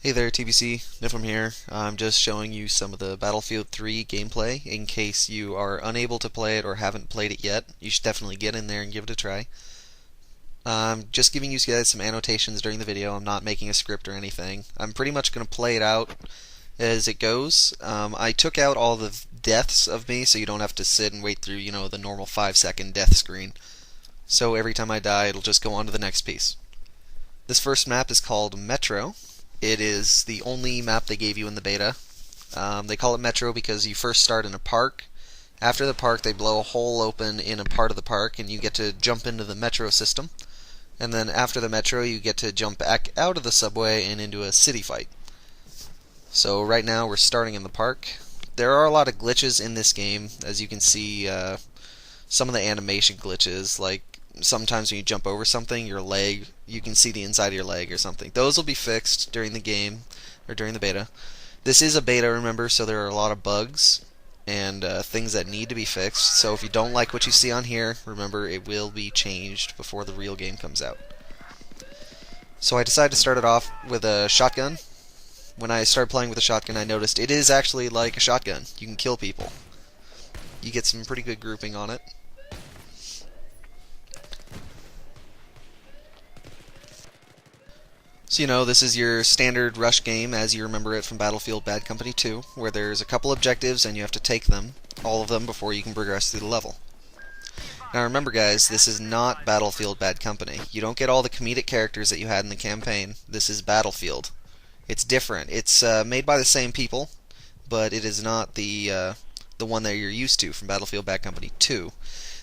Hey there, TBC. Niflum here. I'm just showing you some of the Battlefield 3 gameplay in case you are unable to play it or haven't played it yet. You should definitely get in there and give it a try. I'm just giving you guys some annotations during the video. I'm not making a script or anything. I'm pretty much going to play it out as it goes. I took out all the deaths of me so you don't have to sit and wait through, the normal 5-second death screen. So every time I die, it'll just go on to the next piece. This first map is called Metro. It is the only map they gave you in the beta. They call it Metro because you first start in a park. After the park, they blow a hole open in a part of the park, and you get to jump into the Metro system. And then after the Metro, you get to jump back out of the subway and into a city fight. So right now, we're starting in the park. There are a lot of glitches in this game, as you can see. Some of the animation glitches, like sometimes when you jump over something, your leg, you can see the inside of your leg or something. Those will be fixed during the game or during the beta. This is a beta, remember, so there are a lot of bugs and things that need to be fixed. So if you don't like what you see on here, remember it will be changed before the real game comes out. So I decided to start it off with a shotgun. When I started playing with a shotgun, I noticed it is actually like a shotgun. You can kill people. You get some pretty good grouping on it. So, this is your standard rush game as you remember it from Battlefield Bad Company 2, where there's a couple objectives and you have to take them, all of them, before you can progress through the level. Now remember guys, this is not Battlefield Bad Company. You don't get all the comedic characters that you had in the campaign. This is Battlefield. It's different. It's made by the same people, but it is not the one that you're used to from Battlefield Bad Company 2.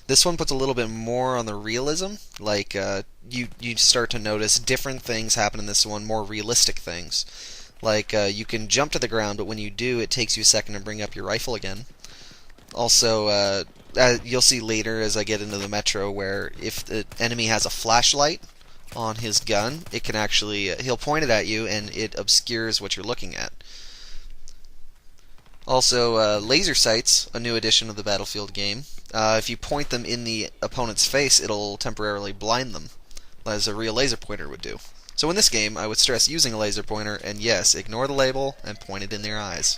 This one puts a little bit more on the realism, like you start to notice different things happen in this one, more realistic things. Like you can jump to the ground, but when you do, it takes you a second to bring up your rifle again. Also, you'll see later as I get into the Metro where if the enemy has a flashlight on his gun, it can actually, he'll point it at you and it obscures what you're looking at. Also, laser sights, a new addition of the Battlefield game. If you point them in the opponent's face, it'll temporarily blind them, as a real laser pointer would do. So in this game, I would stress using a laser pointer, and yes, ignore the label and point it in their eyes.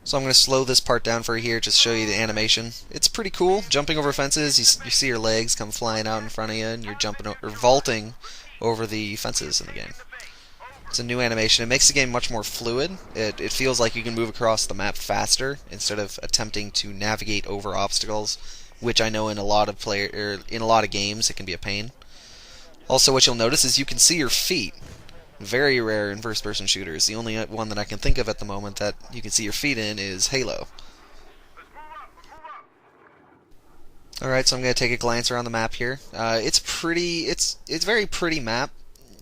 So I'm going to slow this part down for here, just show you the animation. It's pretty cool, jumping over fences. You see your legs come flying out in front of you, and you're jumping or vaulting over the fences in the game. It's a new animation. It makes the game much more fluid. It feels like you can move across the map faster instead of attempting to navigate over obstacles, which I know in a lot of games it can be a pain. Also, what you'll notice is you can see your feet. Very rare in first-person shooters. The only one that I can think of at the moment that you can see your feet in is Halo. Alright, so I'm going to take a glance around the map here. It's very pretty map.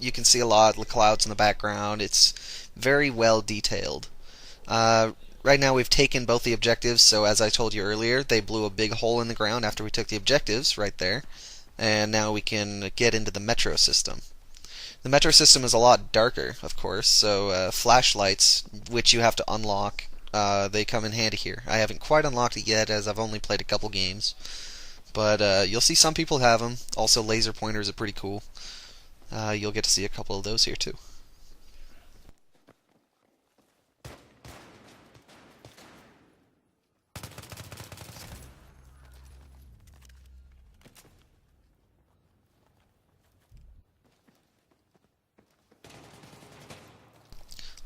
You can see a lot of the clouds in the background. It's very well detailed. Right now we've taken both the objectives, so as I told you earlier, they blew a big hole in the ground after we took the objectives, right there. And now we can get into the Metro system. The Metro system is a lot darker, of course, so flashlights, which you have to unlock, they come in handy here. I haven't quite unlocked it yet, as I've only played a couple games. But you'll see some people have them. Also, laser pointers are pretty cool. You'll get to see a couple of those here, too.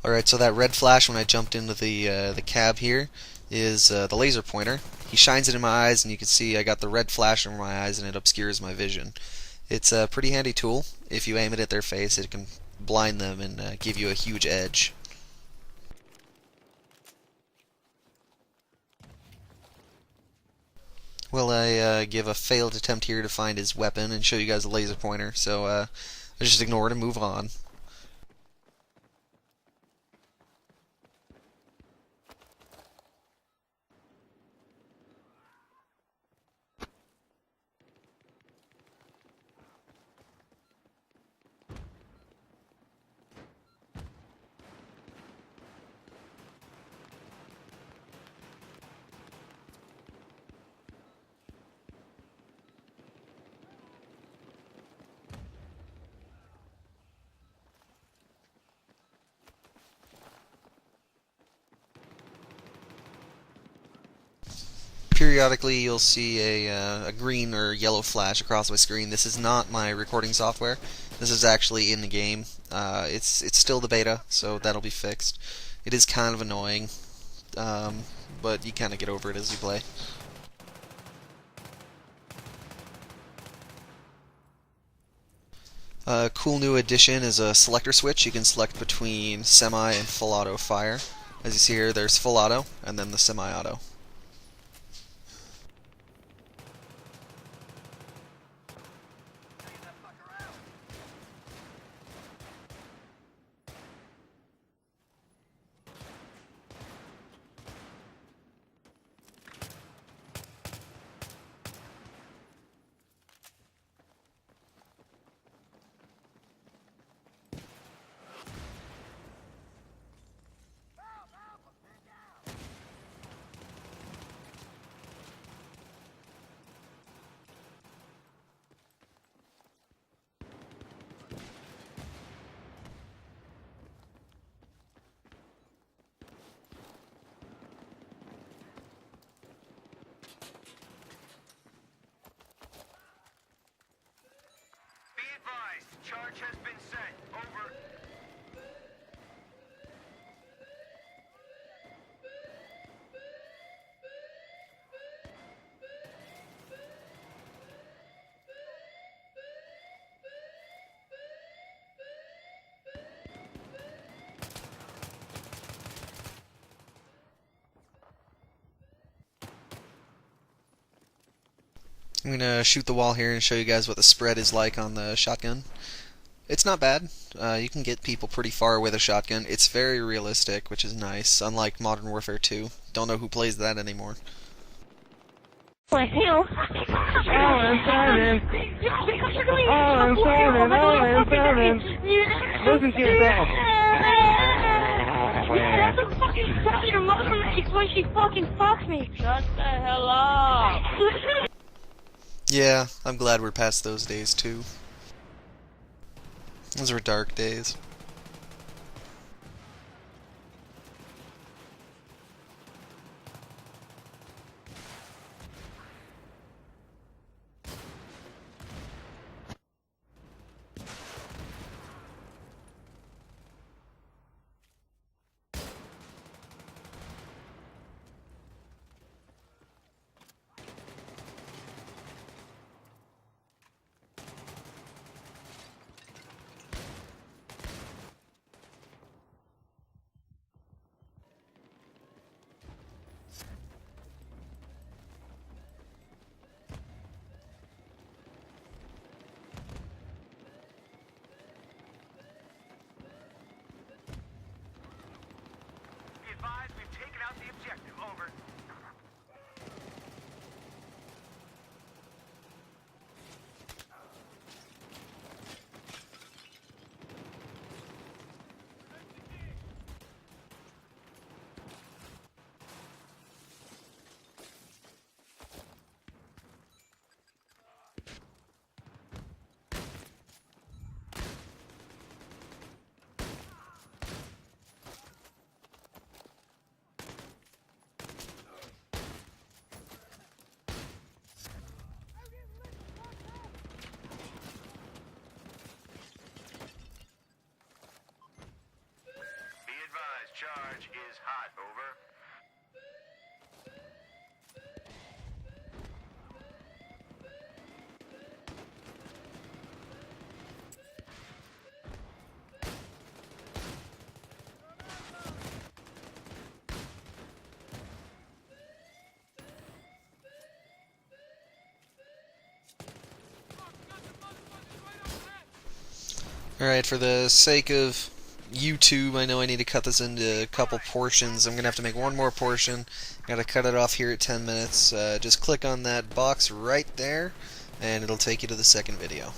Alright, so that red flash when I jumped into the cab here is the laser pointer. He shines it in my eyes, and you can see I got the red flash in my eyes, and it obscures my vision. It's a pretty handy tool. If you aim it at their face, it can blind them and give you a huge edge. Well, I give a failed attempt here to find his weapon and show you guys the laser pointer, so I just ignore it and move on. periodically you'll see a green or yellow flash across my screen. This is not my recording software. This is actually in the game. It's still the beta, so that'll be fixed. It is kind of annoying, but you kind of get over it as you play. A cool new addition is a selector switch. You can select between semi and full auto fire. As you see here, there's full auto and then the semi-auto. Charge has been set. Over. I'm going to shoot the wall here and show you guys what the spread is like on the shotgun. It's not bad. You can get people pretty far with a shotgun. It's very realistic, which is nice, unlike Modern Warfare 2. Don't know who plays that anymore. I'm listen to yourself. That's what fucking tell your mother makes when she fucking fucks me. Shut the hell up. Yeah, I'm glad we're past those days too. Those were dark days. We've taken out the objective. Over. Charge is hot. Over. Alright, for the sake of YouTube, I know I need to cut this into a couple portions. I'm going to have to make one more portion. Got to cut it off here at 10 minutes. Just click on that box right there, and it'll take you to the second video.